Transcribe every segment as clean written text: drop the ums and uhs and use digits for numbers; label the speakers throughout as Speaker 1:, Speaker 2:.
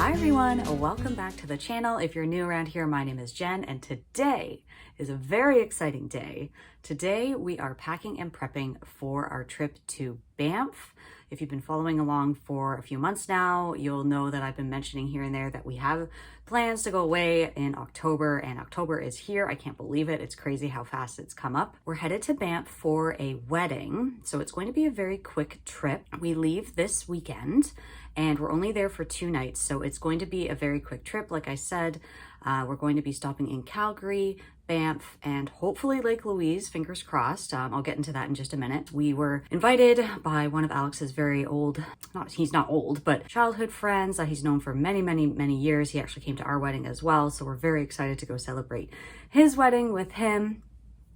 Speaker 1: Hi everyone, welcome back to the channel. If you're new around here, my name is Jen and today is a very exciting day. Today we are packing and prepping for our trip to Banff. If you've been following along for a few months now, you'll know that I've been mentioning here and there that we have plans to go away in October, and October is here. I can't believe it. It's crazy how fast it's come up. We're headed to Banff for a wedding, so it's going to be a very quick trip. We leave this weekend and we're only there for 2 nights, so it's going to be a very quick trip. Like I said, we're going to be stopping in Calgary, Banff, and hopefully Lake Louise, fingers crossed. I'll get into that in just a minute. We were invited by one of Alex's very old, he's not old, but childhood friends that he's known for many years. He actually came to our wedding as well, so we're very excited to go celebrate his wedding with him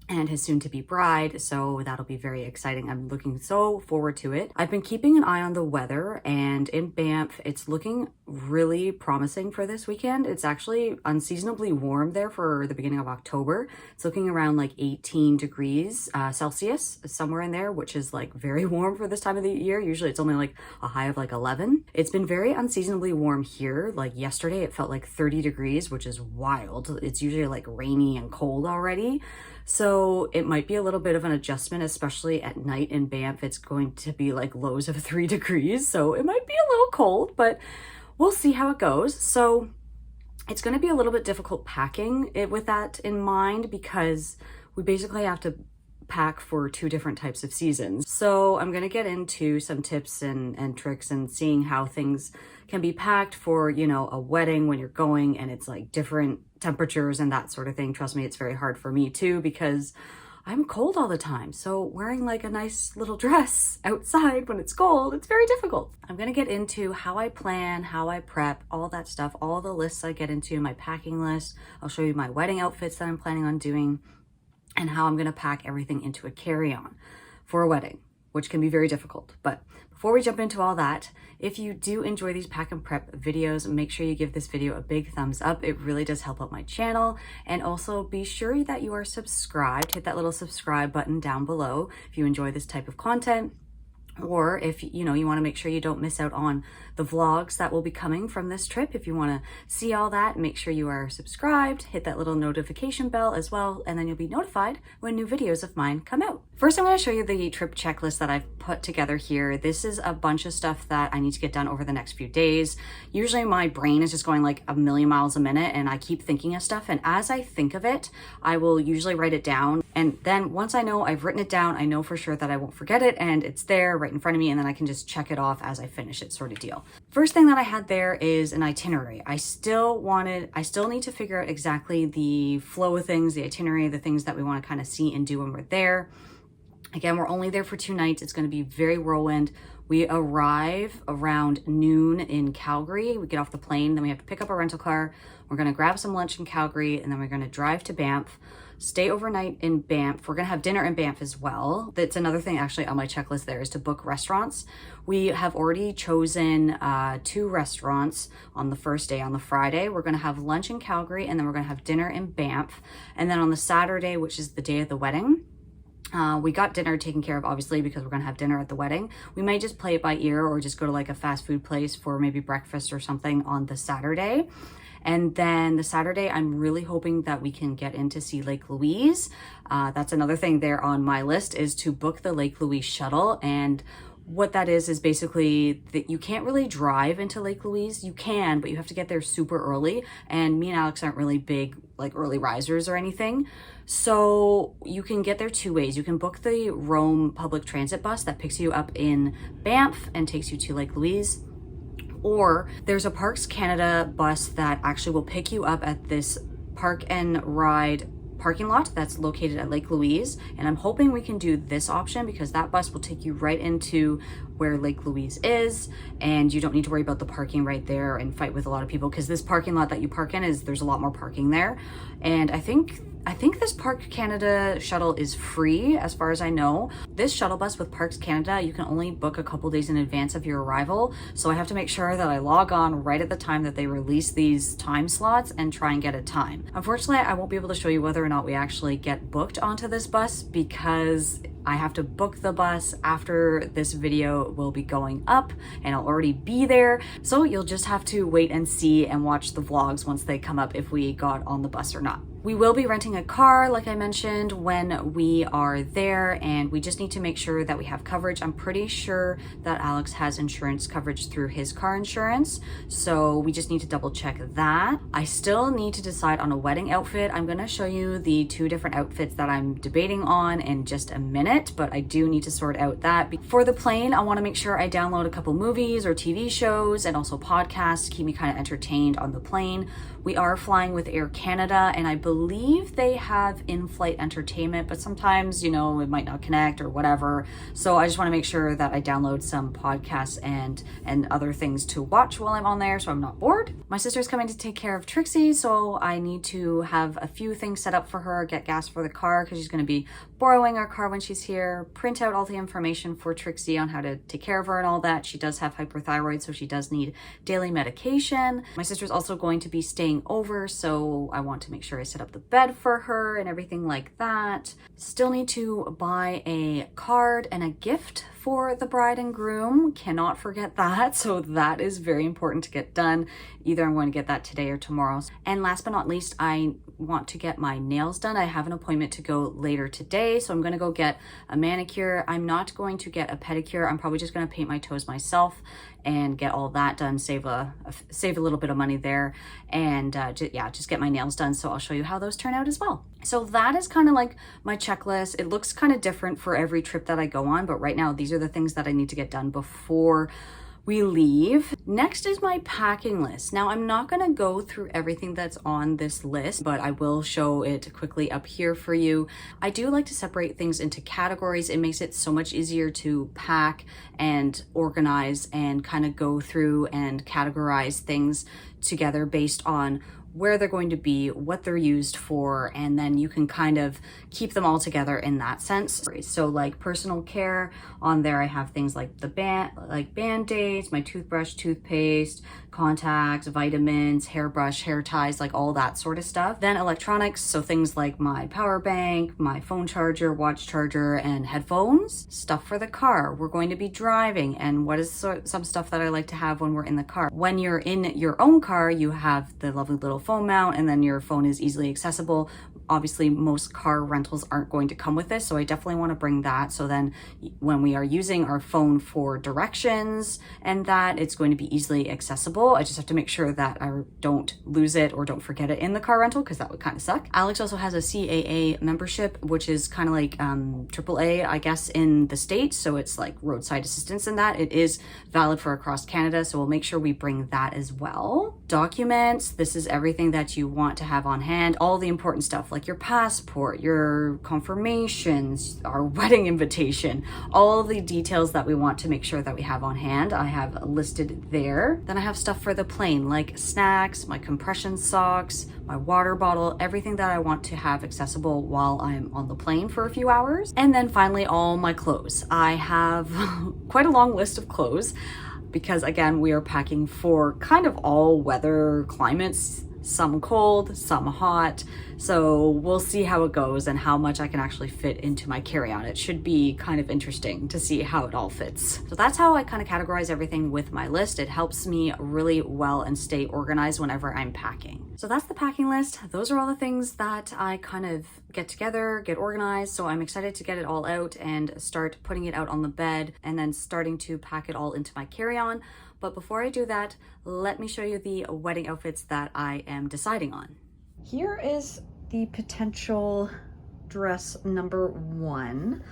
Speaker 1: and his soon-to-be bride, so that'll be very exciting. I'm looking so forward to it. I've been keeping an eye on the weather, and in Banff, it's looking really promising for this weekend. It's actually unseasonably warm there for the beginning of October. It's looking around like 18 degrees Celsius, somewhere in there, which is like very warm for this time of the year. Usually it's only like a high of like 11. It's been very unseasonably warm here. Like yesterday, it felt like 30 degrees, which is wild. It's usually like rainy and cold already. So it might be a little bit of an adjustment, especially at night in Banff. It's going to be like lows of 3 degrees. So it might be a little cold, but we'll see how it goes. So it's going to be a little bit difficult packing it with that in mind, because we basically have to pack for 2 different types of seasons. So I'm going to get into some tips and tricks and seeing how things can be packed for, you know, a wedding when you're going and it's like different temperatures and that sort of thing. Trust me, it's very hard for me too, because I'm cold all the time. So wearing like a nice little dress outside when it's cold, it's very difficult. I'm going to get into how I plan, how I prep, all that stuff, all the lists I get into, my packing list. I'll show you my wedding outfits that I'm planning on doing, and how I'm going to pack everything into a carry-on for a wedding, which can be very difficult. But before we jump into all that, if you do enjoy these pack and prep videos, make sure you give this video a big thumbs up. It really does help out my channel. And also be sure that you are subscribed. Hit that little subscribe button down below if you enjoy this type of content. Or if you want to make sure you don't miss out on the vlogs that will be coming from this trip. If you want to see all that, make sure you are subscribed, hit that little notification bell as well, and then you'll be notified when new videos of mine come out. First, I'm going to show you the trip checklist that I've put together here. This is a bunch of stuff that I need to get done over the next few days. Usually my brain is just going like a million miles a minute and I keep thinking of stuff, and as I think of it, I will usually write it down, and then once I know I've written it down, I know for sure that I won't forget it and it's there right in front of me, and then I can just check it off as I finish it, sort of deal. First thing that I had there is an itinerary. I still need to figure out exactly the flow of things, the itinerary, the things that we want to kind of see and do when we're there. Again, we're only there for 2 nights. It's going to be very whirlwind. We arrive around noon in Calgary. We get off the plane, then we have to pick up a rental car. We're going to grab some lunch in Calgary, and then we're going to drive to Banff, stay overnight in Banff. We're going to have dinner in Banff as well. That's another thing actually on my checklist there, is to book restaurants. We have already chosen 2 restaurants on the first day. On the Friday, we're going to have lunch in Calgary, and then we're going to have dinner in Banff. And then on the Saturday, which is the day of the wedding, we got dinner taken care of, obviously, because we're going to have dinner at the wedding. We might just play it by ear or just go to like a fast food place for maybe breakfast or something on the Saturday. And then the Saturday, I'm really hoping that we can get in to see Lake Louise. That's another thing there on my list, is to book the Lake Louise shuttle. And what that is basically that you can't really drive into Lake Louise. You can, but you have to get there super early. And me and Alex aren't really big like early risers or anything. So you can get there 2 ways. You can book the Rome public transit bus that picks you up in Banff and takes you to Lake Louise. Or there's a Parks Canada bus that actually will pick you up at this park and ride parking lot that's located at Lake Louise. And I'm hoping we can do this option, because that bus will take you right into where Lake Louise is, and you don't need to worry about the parking right there and fight with a lot of people, because this parking lot that you park in there's a lot more parking there. And I think I think this Parks Canada shuttle is free as far as I know. This shuttle bus with Parks Canada, you can only book a couple days in advance of your arrival. So I have to make sure that I log on right at the time that they release these time slots and try and get a time. Unfortunately, I won't be able to show you whether or not we actually get booked onto this bus because I have to book the bus after this video will be going up and I'll already be there. So you'll just have to wait and see and watch the vlogs once they come up if we got on the bus or not. We will be renting a car, like I mentioned, when we are there, and we just need to make sure that we have coverage. I'm pretty sure that Alex has insurance coverage through his car insurance, so we just need to double check that. I still need to decide on a wedding outfit. I'm gonna show you the 2 different outfits that I'm debating on in just a minute, but I do need to sort out that. For the plane, I wanna make sure I download a couple movies or TV shows and also podcasts to keep me kind of entertained on the plane. We are flying with Air Canada, and I believe they have in-flight entertainment, but sometimes, you know, it might not connect or whatever. So I just want to make sure that I download some podcasts and other things to watch while I'm on there so I'm not bored. My sister's coming to take care of Trixie, so I need to have a few things set up for her, get gas for the car because she's going to be borrowing our car when she's here, print out all the information for Trixie on how to take care of her and all that. She does have hyperthyroid, so she does need daily medication. My sister's also going to be staying over, so I want to make sure I set up the bed for her and everything like that. Still need to buy a card and a gift for the bride and groom. Cannot forget that. So that is very important to get done. Either I'm going to get that today or tomorrow. And last but not least, I want to get my nails done. I have an appointment to go later today, so I'm going to go get a manicure. I'm not going to get a pedicure. I'm probably just going to paint my toes myself and get all that done, save a little bit of money there, and just get my nails done. So I'll show you how those turn out as well. So that is kind of like my checklist. It looks kind of different for every trip that I go on, but right now these are the things that I need to get done before we leave. Next is my packing list. Now I'm not gonna go through everything that's on this list, but I will show it quickly up here for you. I do like to separate things into categories. It makes it so much easier to pack and organize and kind of go through and categorize things together based on where they're going to be, what they're used for, and then you can kind of keep them all together in that sense. So like personal care, on there I have things like the band-aids, my toothbrush, toothpaste, contacts, vitamins, hairbrush, hair ties, like all that sort of stuff. Then electronics, so things like my power bank, my phone charger, watch charger, and headphones. Stuff for the car. We're going to be driving, and what is some stuff that I like to have when we're in the car. When you're in your own car, you have the lovely little phone mount, and then your phone is easily accessible. Obviously, most car rentals aren't going to come with this, so I definitely want to bring that. So then when we are using our phone for directions and that, it's going to be easily accessible. I just have to make sure that I don't lose it or don't forget it in the car rental, because that would kind of suck. Alex also has a CAA membership, which is kind of like AAA, I guess, in the States. So it's like roadside assistance in that. It is valid for across Canada, so we'll make sure we bring that as well. Documents, this is everything that you want to have on hand. All the important stuff like your passport, your confirmations, our wedding invitation, all the details that we want to make sure that we have on hand, I have listed there. Then I have stuff for the plane, like snacks, my compression socks, my water bottle, everything that I want to have accessible while I'm on the plane for a few hours. And then finally, all my clothes. I have quite a long list of clothes because again, we are packing for kind of all weather climates, some cold, some hot. So we'll see how it goes and how much I can actually fit into my carry-on. It should be kind of interesting to see how it all fits. So that's how I kind of categorize everything with my list. It helps me really well and stay organized whenever I'm packing. So that's the packing list. Those are all the things that I kind of get together, get organized. So I'm excited to get it all out and start putting it out on the bed and then starting to pack it all into my carry-on. But before I do that, let me show you the wedding outfits that I am deciding on. Here is the potential dress number 1.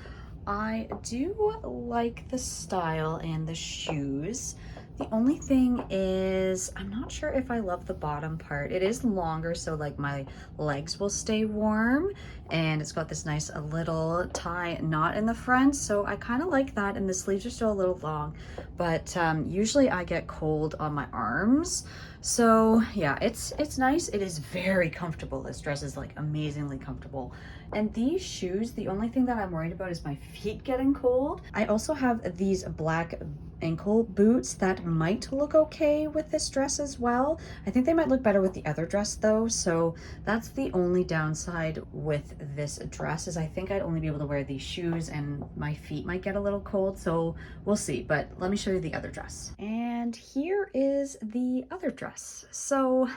Speaker 1: I do like the style and the shoes. The only thing is, I'm not sure if I love the bottom part. It is longer, so like my legs will stay warm, and it's got this nice little tie knot in the front, so I kind of like that, and the sleeves are still a little long, but usually I get cold on my arms, So yeah, it's nice. It is very comfortable. This dress is like amazingly comfortable. And these shoes, the only thing that I'm worried about is my feet getting cold. I also have these black ankle boots that might look okay with this dress as well. I think they might look better with the other dress though. So that's the only downside with this dress, is I think I'd only be able to wear these shoes and my feet might get a little cold. So we'll see, but let me show you the other dress. And here is the other dress. So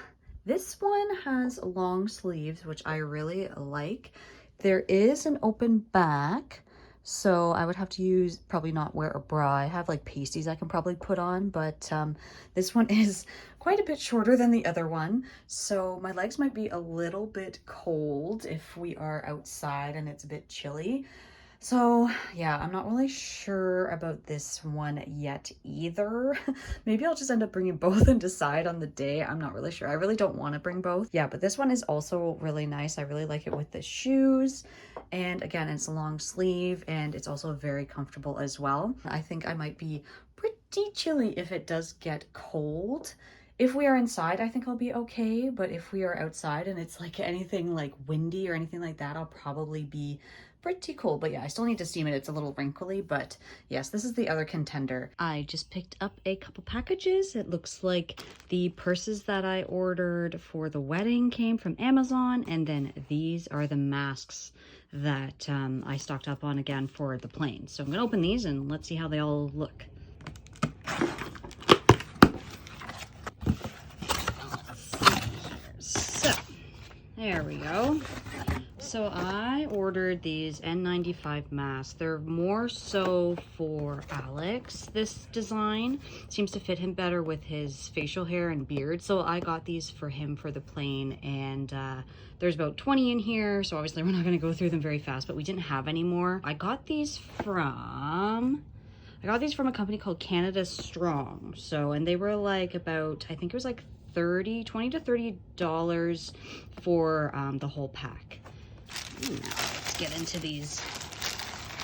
Speaker 1: this one has long sleeves, which I really like. There is an open back, so I would have to use, probably not wear a bra. I have like pasties I can probably put on, but this one is quite a bit shorter than the other one. So my legs might be a little bit cold if we are outside and it's a bit chilly. So yeah, I'm not really sure about this one yet either. Maybe I'll just end up bringing both and decide on the day. I'm not really sure. I really don't want to bring both. Yeah, but this one is also really nice. I really like it with the shoes. And again, it's a long sleeve and it's also very comfortable as well. I think I might be pretty chilly if it does get cold. If we are inside, I think I'll be okay. But if we are outside and it's like anything like windy or anything like that, I'll probably be pretty cold. But yeah, I still need to steam it. It's a little wrinkly, but yes, this is the other contender. I just picked up a couple packages. It looks like the purses that I ordered for the wedding came from Amazon, and then these are the masks that I stocked up on again for the plane. So I'm gonna open these and let's see how they all look. So there we go. So I ordered these N95 masks. They're more so for Alex. This design seems to fit him better with his facial hair and beard. So I got these for him for the plane, and there's about 20 in here. So obviously we're not gonna go through them very fast, but we didn't have any more. I got these from a company called Canada Strong. So, and they were like about, I think it was like $20 to $30 for the whole pack. Now let's get into these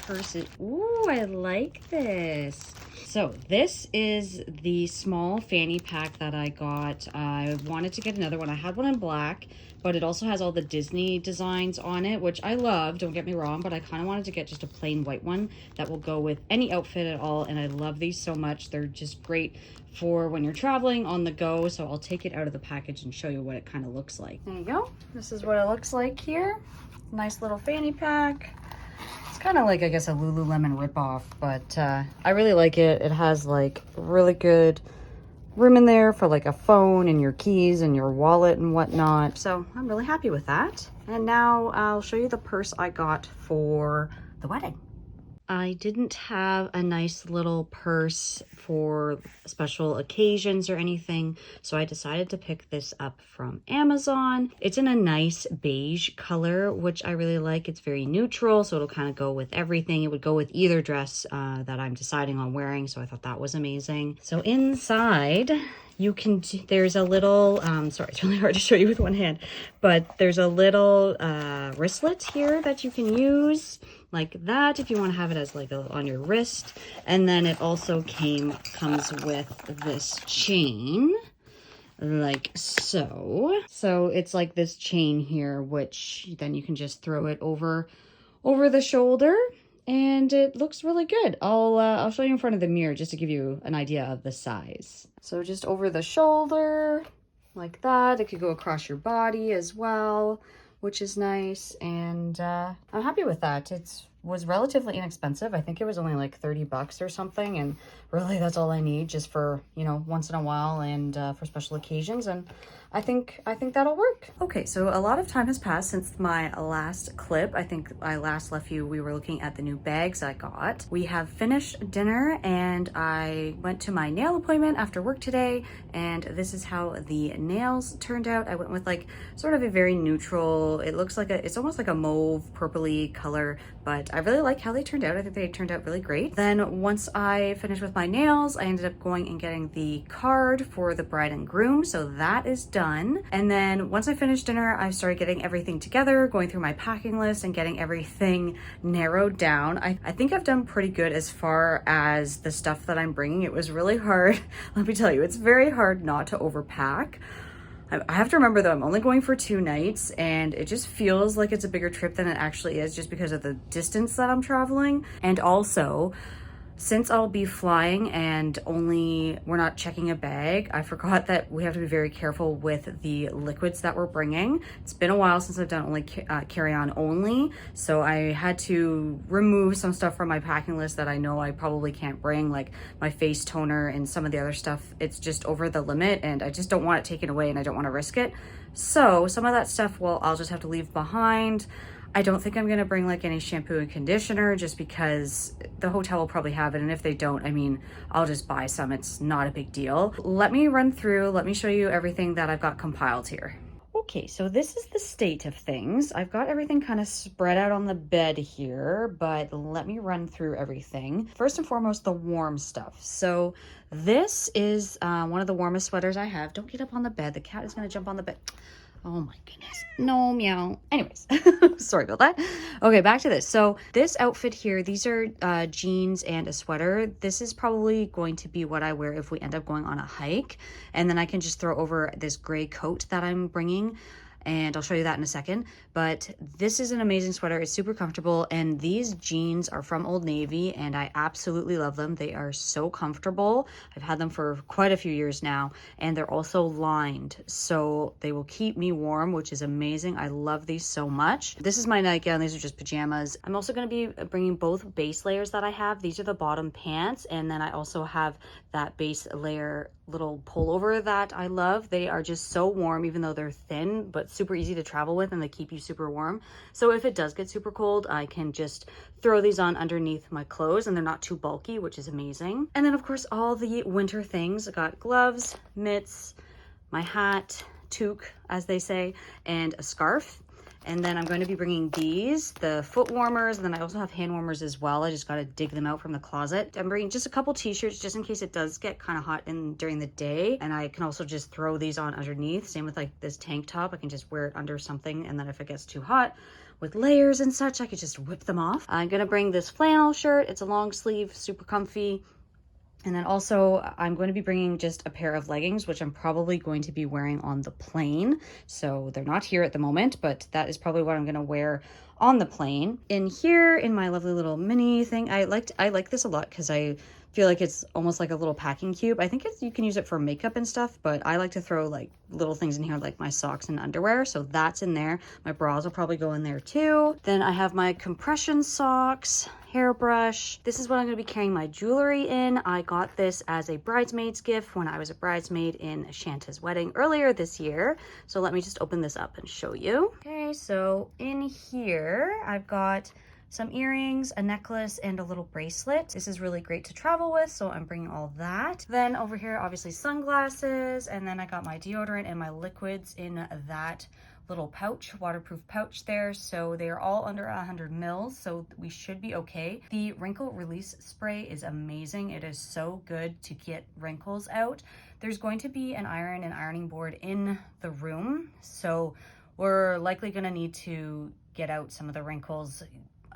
Speaker 1: purses. Ooh, I like this. So this is the small fanny pack that I got. I wanted to get another one. I had one in black, but it also has all the Disney designs on it, which I love, don't get me wrong, but I kind of wanted to get just a plain white one that will go with any outfit at all. And I love these so much. They're just great for when you're traveling on the go. So I'll take it out of the package and show you what it kind of looks like. There you go. This is what it looks like here. Nice little fanny pack. It's kind of like, I guess, a Lululemon ripoff, but I really like it. It has like really good room in there for like a phone and your keys and your wallet and whatnot. So I'm really happy with that. And now I'll show you the purse I got for the wedding. I didn't have a nice little purse for special occasions or anything, so I decided to pick this up from Amazon. It's in a nice beige color, which I really like. It's very neutral, so it'll kind of go with everything. It would go with either dress that I'm deciding on wearing, so I thought that was amazing. So inside, you can, there's a little, sorry, it's really hard to show you with one hand, but there's a little wristlet here that you can use like that if you want to have it as like on your wrist. And then it also comes with this chain like so. So it's like this chain here, which then you can just throw it over the shoulder, and it looks really good. I'll show you in front of the mirror just to give you an idea of the size. So just over the shoulder like that. It could go across your body as well, which is nice. And I'm happy with that. It was relatively inexpensive. I think it was only like 30 bucks or something. And really that's all I need, just for, you know, once in a while and for special occasions. And I think that'll work. Okay, so a lot of time has passed since my last clip. I think I last left you, we were looking at the new bags I got. We have finished dinner and I went to my nail appointment after work today, and this is how the nails turned out. I went with like sort of a very neutral, it looks like it's almost like a mauve purpley color, but but I really like how they turned out. I think they turned out really great. Then once I finished with my nails, I ended up going and getting the card for the bride and groom, so that is done. And then once I finished dinner, I started getting everything together, going through my packing list and getting everything narrowed down. I think I've done pretty good as far as the stuff that I'm bringing. It was really hard. Let me tell you, it's very hard not to overpack. I have to remember though, I'm only going for 2 nights and it just feels like it's a bigger trip than it actually is just because of the distance that I'm traveling. And also, since I'll be flying and we're not checking a bag, I forgot that we have to be very careful with the liquids that we're bringing. It's been a while since I've done only carry-on only, so I had to remove some stuff from my packing list that I know I probably can't bring, like my face toner and some of the other stuff. It's just over the limit and I just don't want it taken away and I don't want to risk it. So some of that stuff, well, I'll just have to leave behind. I don't think I'm gonna bring like any shampoo and conditioner just because the hotel will probably have it, and if they don't, I mean, I'll just buy some. It's not a big deal. Let me show you everything that I've got compiled here. Okay, so this is the state of things. I've got everything kind of spread out on the bed here, but let me run through everything. First and foremost, the warm stuff. So this is one of the warmest sweaters I have. Don't get up on the bed. The cat is gonna jump on the bed. Oh my goodness. No, meow. Anyways, sorry about that. Okay, back to this. So this outfit here, these are jeans and a sweater. This is probably going to be what I wear if we end up going on a hike. And then I can just throw over this gray coat that I'm bringing. And I'll show you that in a second. But this is an amazing sweater. It's super comfortable. And these jeans are from Old Navy and I absolutely love them. They are so comfortable. I've had them for quite a few years now. And they're also lined, so they will keep me warm, which is amazing. I love these so much. This is my nightgown. These are just pajamas. I'm also going to be bringing both base layers that I have. These are the bottom pants. And then I also have that base layer little pullover that I love. They are just so warm, even though they're thin, but super easy to travel with, and they keep you super warm. So if it does get super cold, I can just throw these on underneath my clothes and they're not too bulky, which is amazing. And then of course, all the winter things. I got gloves, mitts, my hat, toque, as they say, and a scarf. And then I'm going to be bringing these, the foot warmers, and then I also have hand warmers as well. I just got to dig them out from the closet. I'm bringing just a couple t-shirts just in case it does get kind of hot during the day. And I can also just throw these on underneath. Same with like this tank top. I can just wear it under something. And then if it gets too hot with layers and such, I could just whip them off. I'm going to bring this flannel shirt. It's a long sleeve, super comfy. And then also I'm going to be bringing just a pair of leggings, which I'm probably going to be wearing on the plane. So they're not here at the moment, but that is probably what I'm going to wear on the plane. In here, in my lovely little mini thing, I like this a lot because I feel like it's almost like a little packing cube. I think you can use it for makeup and stuff, but I like to throw like little things in here like my socks and underwear. So that's in there. My bras will probably go in there too. Then I have my compression socks, hairbrush. This is what I'm going to be carrying my jewelry in. I got this as a bridesmaid's gift when I was a bridesmaid in Shanta's wedding earlier this year. So let me just open this up and show you. Okay, so in here I've got some earrings, a necklace, and a little bracelet. This is really great to travel with, so I'm bringing all that. Then over here, obviously sunglasses, and then I got my deodorant and my liquids in that little pouch, waterproof pouch there. So they are all under 100 mils, so we should be okay. The wrinkle release spray is amazing. It is so good to get wrinkles out. There's going to be an iron and ironing board in the room, so we're likely gonna need to get out some of the wrinkles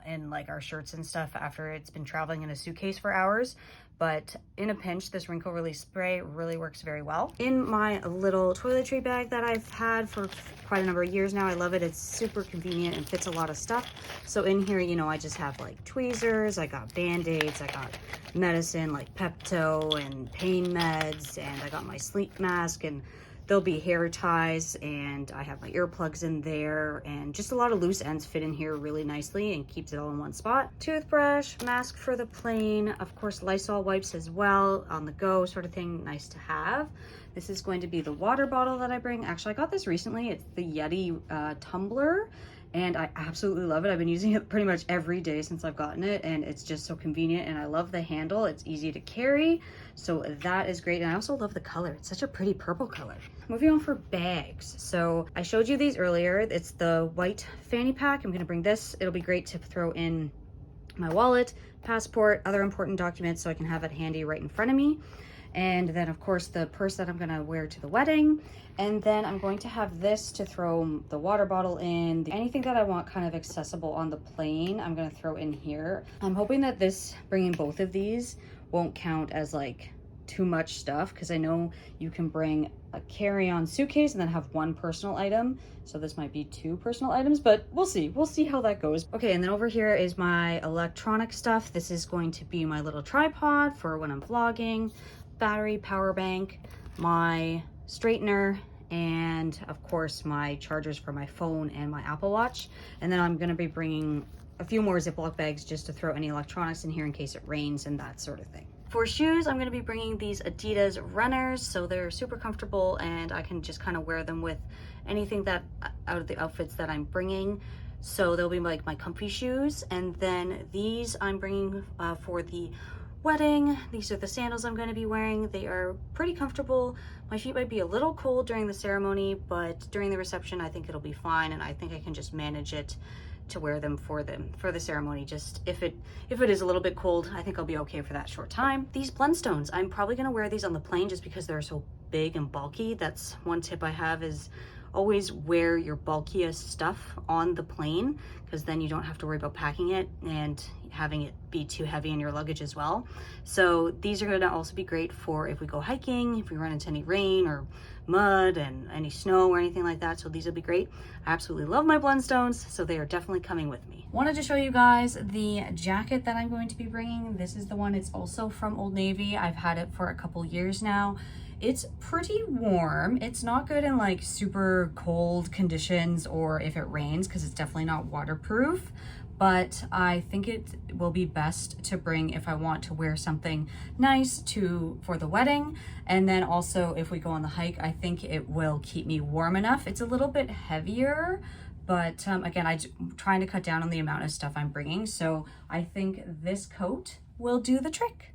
Speaker 1: in like our shirts and stuff after it's been traveling in a suitcase for hours. But in a pinch, this wrinkle release spray really works very well. In my little toiletry bag that I've had for quite a number of years now, I love it. It's super convenient and fits a lot of stuff. So in here, you know, I just have like tweezers, I got Band-Aids, I got medicine like Pepto and pain meds, and I got my sleep mask, and there'll be hair ties, and I have my earplugs in there, and just a lot of loose ends fit in here really nicely and keeps it all in one spot. Toothbrush, mask for the plane, of course Lysol wipes as well, on the go sort of thing, nice to have. This is going to be the water bottle that I bring. Actually, I got this recently. It's the Yeti tumbler, and I absolutely love it. I've been using it pretty much every day since I've gotten it, and it's just so convenient, and I love the handle. It's easy to carry, so that is great. And I also love the color. It's such a pretty purple color. Moving on for bags. So I showed you these earlier. It's the white fanny pack. I'm gonna bring this. It'll be great to throw in my wallet, passport, other important documents so I can have it handy right in front of me. And then of course the purse that I'm gonna wear to the wedding. And then I'm going to have this to throw the water bottle in. Anything that I want kind of accessible on the plane, I'm gonna throw in here. I'm hoping that bringing both of these won't count as like too much stuff, because I know you can bring a carry-on suitcase and then have one personal item. So this might be 2 personal items, but we'll see. We'll see how that goes. Okay, and then over here is my electronic stuff. This is going to be my little tripod for when I'm vlogging, battery, power bank, my straightener, and of course my chargers for my phone and my Apple Watch. And then I'm gonna be bringing a few more Ziploc bags just to throw any electronics in here in case it rains and that sort of thing. For shoes, I'm gonna be bringing these Adidas runners, so they're super comfortable and I can just kind of wear them with anything that out of the outfits that I'm bringing. So they'll be like my comfy shoes. And then these I'm bringing for the wedding. These are the sandals I'm going to be wearing. They are pretty comfortable. My feet might be a little cold during the ceremony, but during the reception I think it'll be fine, and I think I can just manage it to wear them for the ceremony. Just if it is a little bit cold, I think I'll be okay for that short time. These Blundstones, I'm probably going to wear these on the plane just because they're so big and bulky. That's one tip I have, is always wear your bulkiest stuff on the plane, because then you don't have to worry about packing it and having it be too heavy in your luggage as well. So these are going to also be great for if we go hiking, if we run into any rain or mud and any snow or anything like that. So these will be great. I absolutely love my Blundstones, so they are definitely coming with me. Wanted to show you guys the jacket that I'm going to be bringing. This is the one. It's also from Old Navy. I've had it for a couple years now. It's pretty warm. It's not good in like super cold conditions or if it rains, because it's definitely not waterproof, but I think it will be best to bring if I want to wear something nice for the wedding. And then also if we go on the hike, I think it will keep me warm enough. It's a little bit heavier, but again, I'm trying to cut down on the amount of stuff I'm bringing. So I think this coat will do the trick.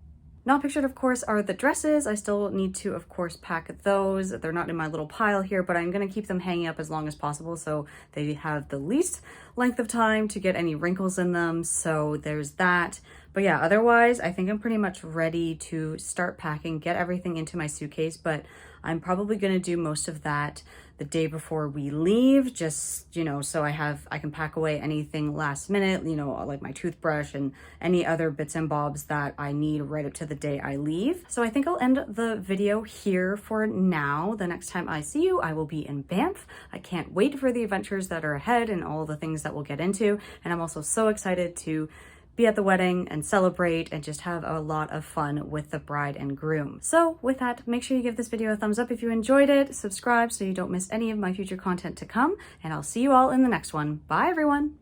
Speaker 1: Not pictured, of course, are the dresses. I still need to, of course, pack those. They're not in my little pile here, but I'm gonna keep them hanging up as long as possible so they have the least length of time to get any wrinkles in them. So there's that. But yeah, otherwise, I think I'm pretty much ready to start packing, get everything into my suitcase, but I'm probably gonna do most of that the day before we leave, just, you know, so I can pack away anything last minute, you know, like my toothbrush and any other bits and bobs that I need right up to the day I leave. So I think I'll end the video here for now. The next time I see you, I will be in Banff. I can't wait for the adventures that are ahead and all the things that we'll get into. And I'm also so excited to be at the wedding and celebrate and just have a lot of fun with the bride and groom. So with that, make sure you give this video a thumbs up if you enjoyed it, subscribe so you don't miss any of my future content to come, and I'll see you all in the next one. Bye everyone.